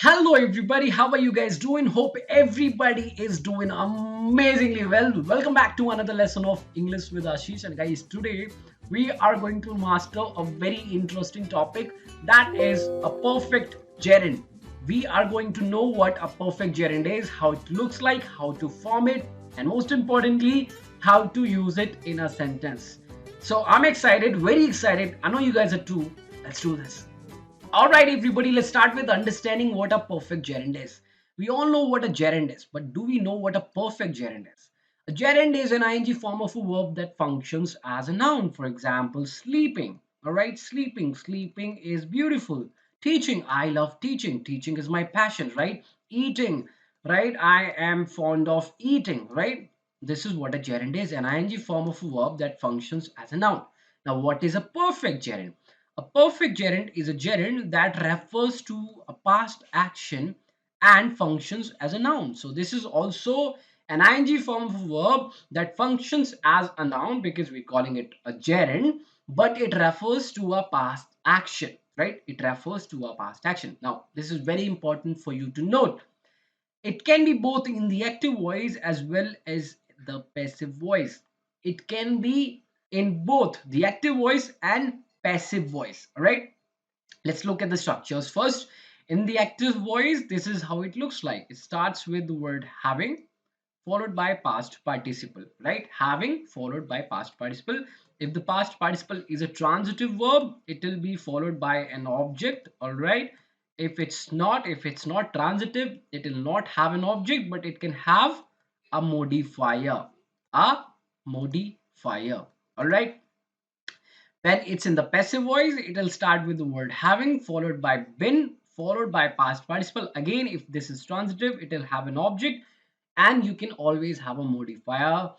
Hello everybody, how are you guys doing? Hope everybody is doing amazingly well. Welcome back to another lesson of English with Ashish. And guys, today we are going to master a very interesting topic, that is a perfect gerund. We are going to know what a perfect gerund is, how it looks like, how to form it, and most importantly, how to use it in a sentence. So I'm excited, very excited. I know you guys are too. Let's do this. All right, everybody, let's start with understanding what a perfect gerund is. We all know what a gerund is, but do we know what a perfect gerund is? A gerund is an ing form of a verb that functions as a noun. For example, sleeping. All right, sleeping. Sleeping is beautiful. Teaching. I love teaching. Teaching is my passion, right? Eating, right? I am fond of eating, right? This is what a gerund is, an ing form of a verb that functions as a noun. Now, what is a perfect gerund? A perfect gerund is a gerund that refers to a past action and functions as a noun. So this is also an ing form of a verb that functions as a noun because we're calling it a gerund, but it refers to a past action, right? It refers to a past action. Now, this is very important for you to note. It can be both in the active voice as well as the passive voice. It can be in both the active voice and passive voice. All right. Let's look at the structures first. In the active voice, this is how it looks like. It starts with the word having followed by past participle, right? Having followed by past participle. If the past participle is a transitive verb, it will be followed by an object, all right? If it's not transitive, it will not have an object, but it can have a modifier, a modifier, all right? When it's in the passive voice, it will start with the word having followed by been followed by past participle. Again, if this is transitive, it will have an object, and you can always have a modifier,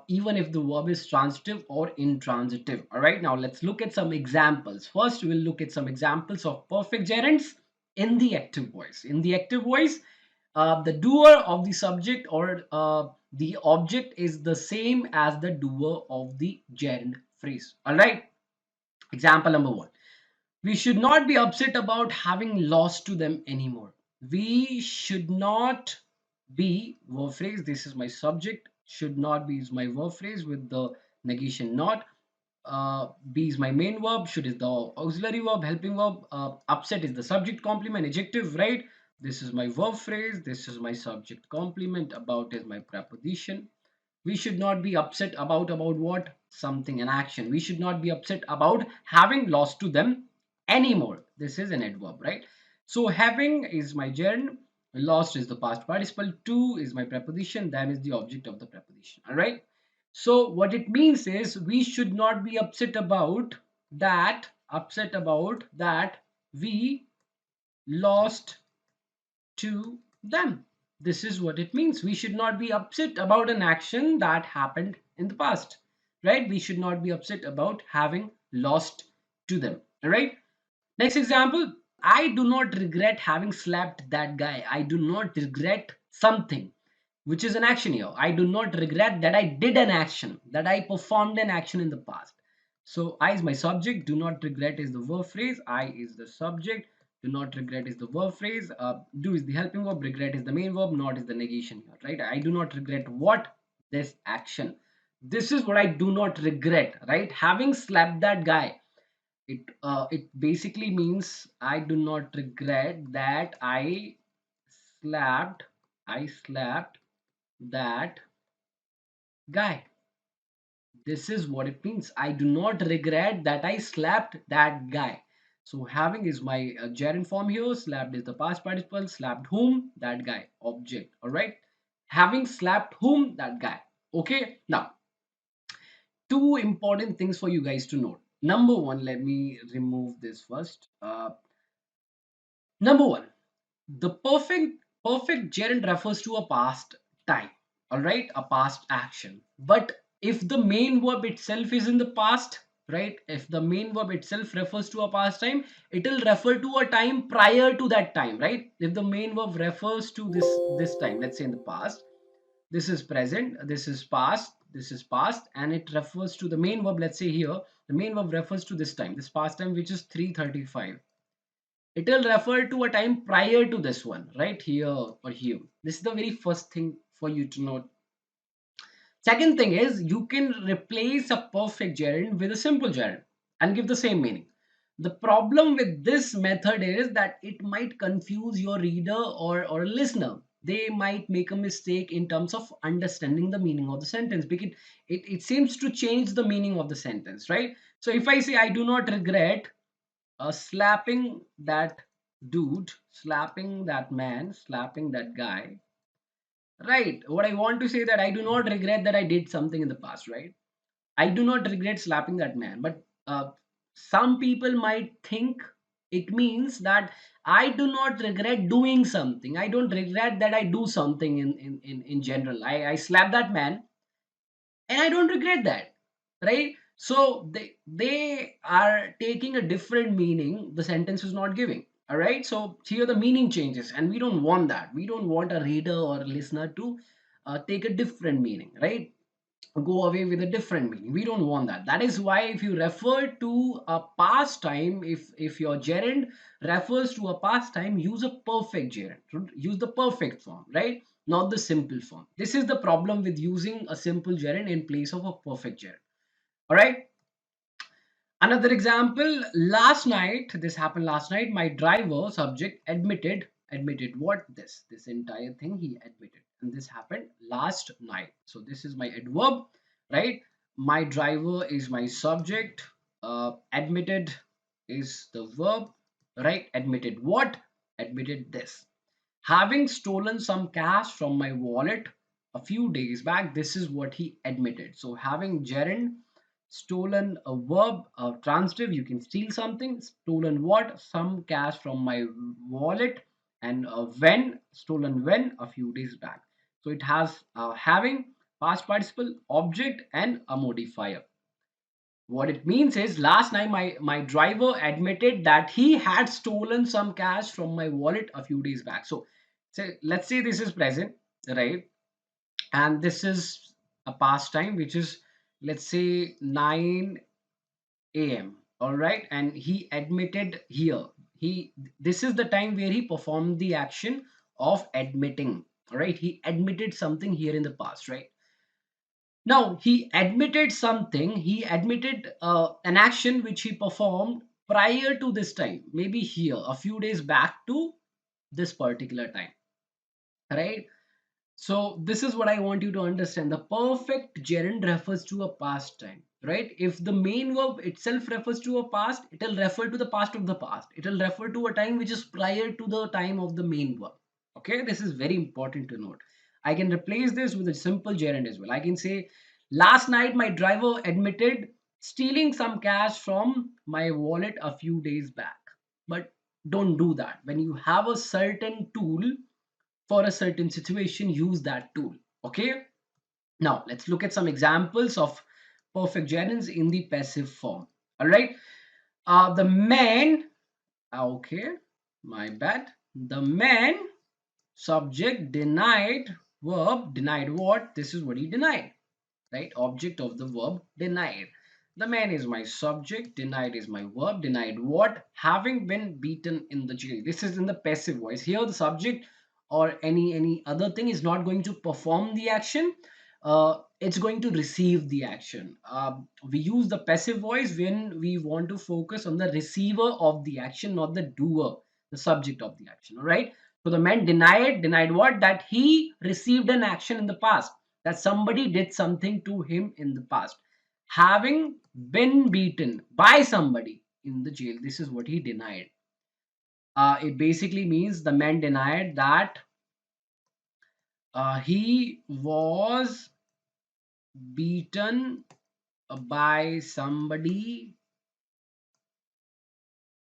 even if the verb is transitive or intransitive. All right, now let's look at some examples. First, we'll look at some examples of perfect gerunds in the active voice. In the active voice, the doer of the subject or the object is the same as the doer of the gerund phrase. All right. Example number one. We should not be upset about having lost to them anymore. We should not be verb phrase. This is my subject. Should not be is my verb phrase with the negation not. Be is my main verb. Should is the auxiliary verb, helping verb. Upset is the subject complement adjective, right? This is my verb phrase. This is my subject complement. About is my preposition. We should not be upset about what? Something, an action. We should not be upset about having lost to them anymore. This is an adverb, right? So having is my gerund, lost is the past participle, to is my preposition, them is the object of the preposition. All right. So what it means is we should not be upset about that we lost to them. This is what it means. We should not be upset about an action that happened in the past, right? We should not be upset about having lost to them, all right? Next example, I do not regret having slapped that guy. I do not regret something, which is an action here. I do not regret that I did an action, that I performed an action in the past. So I is my subject, do not regret is the verb phrase, I is the subject, do not regret is the verb phrase, do is the helping verb, regret is the main verb, not is the negation here, right? I do not regret what? This action. This is what I do not regret, right? Having slapped that guy, it basically means I do not regret that slapped I slapped that guy. This is what it means. I do not regret that I slapped that guy. So having is my gerund form here. Slapped is the past participle. Slapped whom? That guy. Object. All right. Having slapped whom? That guy. Okay. Now, two important things for you guys to note. Number one, let me remove this first. Number one, the perfect gerund refers to a past time, all right, a past action. But if the main verb itself is in the past, right, if the main verb itself refers to a past time, it will refer to a time prior to that time, right? If the main verb refers to this time, let's say in the past, this is present, this is past, and it refers to the main verb. Let's say here the main verb refers to this time, this past time, which is 3:35. It will refer to a time prior to this one, right here or here. This is the very first thing for you to note. Second thing is you can replace a perfect gerund with a simple gerund and give the same meaning. The problem with this method is that it might confuse your reader or listener. They might make a mistake in terms of understanding the meaning of the sentence because it seems to change the meaning of the sentence, right? So if I say I do not regret slapping that dude, slapping that man, slapping that guy, right? What I want to say that I do not regret that I did something in the past, right? I do not regret slapping that man, but some people might think it means that I do not regret doing something. I don't regret that I do something in general. I slap that man and I don't regret that, right? So they are taking a different meaning the sentence is not giving. All right, so here the meaning changes, and we don't want that. We don't want a reader or a listener to take a different meaning, right? Go away with a different meaning. We don't want that. That is why if you refer to a past time, if your gerund refers to a past time, use a perfect gerund. Use the perfect form, right? Not the simple form. This is the problem with using a simple gerund in place of a perfect gerund. All right. Another example, last night, this happened last night, my driver subject admitted what? This entire thing he admitted, and this happened last night. So this is my adverb, right? My driver is my subject, admitted is the verb, right? Admitted what? Admitted this. Having stolen some cash from my wallet a few days back, this is what he admitted. So having gerund, stolen a verb, a transitive, you can steal something. Stolen what? Some cash from my wallet. And when, stolen when, a few days back. So it has having, past participle, object, and a modifier. What it means is last night my driver admitted that he had stolen some cash from my wallet a few days back. So let's say this is present, right? And this is a past time, which is, let's say, 9 a.m. All right, and he admitted here. He This is the time where he performed the action of admitting. All right, he admitted something here in the past, right? Now, he admitted something, he admitted an action which he performed prior to this time, maybe here, a few days back to this particular time, right? So, this is what I want you to understand. The perfect gerund refers to a past time, right? If the main verb itself refers to a past, it will refer to the past of the past. It will refer to a time which is prior to the time of the main verb. Okay, this is very important to note. I can replace this with a simple gerund as well. I can say, last night my driver admitted stealing some cash from my wallet a few days back. But don't do that. When you have a certain tool for a certain situation, use that tool. Okay, now let's look at some examples of perfect gerunds in the passive form. All right, the man, okay, my bad, the man subject denied verb, denied what? This is what he denied, right? Object of the verb denied. The man is my subject, denied is my verb. Denied what? Having been beaten in the jail. This is in the passive voice. Here the subject or any other thing is not going to perform the action. It's going to receive the action. We use the passive voice when we want to focus on the receiver of the action, not the doer, the subject of the action. All right. So the man denied what? That he received an action in the past, that somebody did something to him in the past. Having been beaten by somebody in the jail, this is what he denied. It basically means the man denied that he was beaten by somebody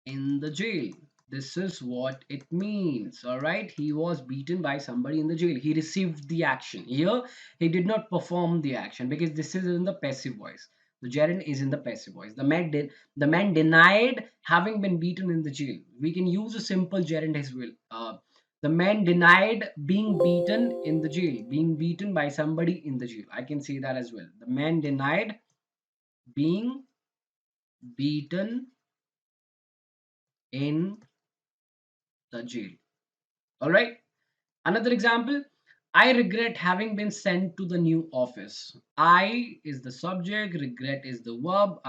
in the jail. This is what it means. All right, he was beaten by somebody in the jail. He received the action. Here he did not perform the action because this is in the passive voice. The gerund is in the passive voice. The man denied having been beaten in the jail. We can use a simple gerund as well. The man denied being beaten in the jail, being beaten by somebody in the jail. I can say that as well. The man denied being beaten in the jail. All right. Another example, I regret having been sent to the new office. I is the subject, regret is the verb,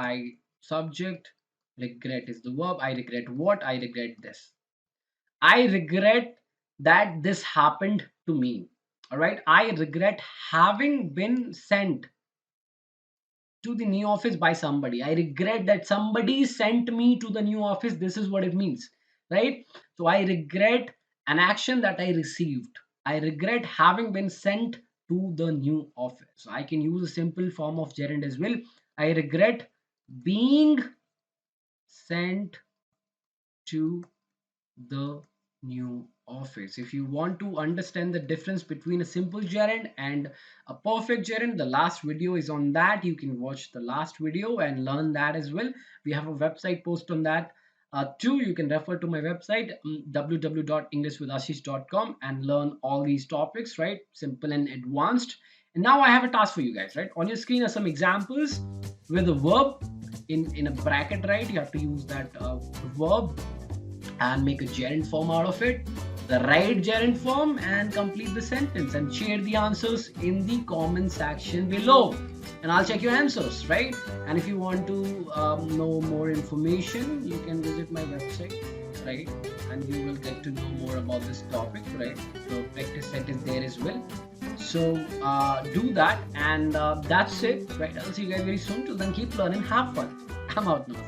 regret is the verb. I regret what? I regret this. I regret that this happened to me. All right. I regret having been sent to the new office by somebody. I regret that somebody sent me to the new office. This is what it means, right? So I regret an action that I received. I regret having been sent to the new office. So I can use a simple form of gerund as well. I regret being sent to the new office. If you want to understand the difference between a simple gerund and a perfect gerund, the last video is on that. You can watch the last video and learn that as well. We have a website post on that too. You can refer to my website www.englishwithashish.com and learn all these topics, right? Simple and advanced. And now I have a task for you guys, right? On your screen are some examples with a verb in a bracket, right? You have to use that verb and make a gerund form out of it, the right gerund form, and complete the sentence and share the answers in the comment section below, and I'll check your answers, right? And if you want to know more information, you can visit my website, right? And you will get to know more about this topic, right? So practice set is there as well. So do that, and that's it, right? I'll see you guys very soon. Till then, keep learning, have fun. I'm out now.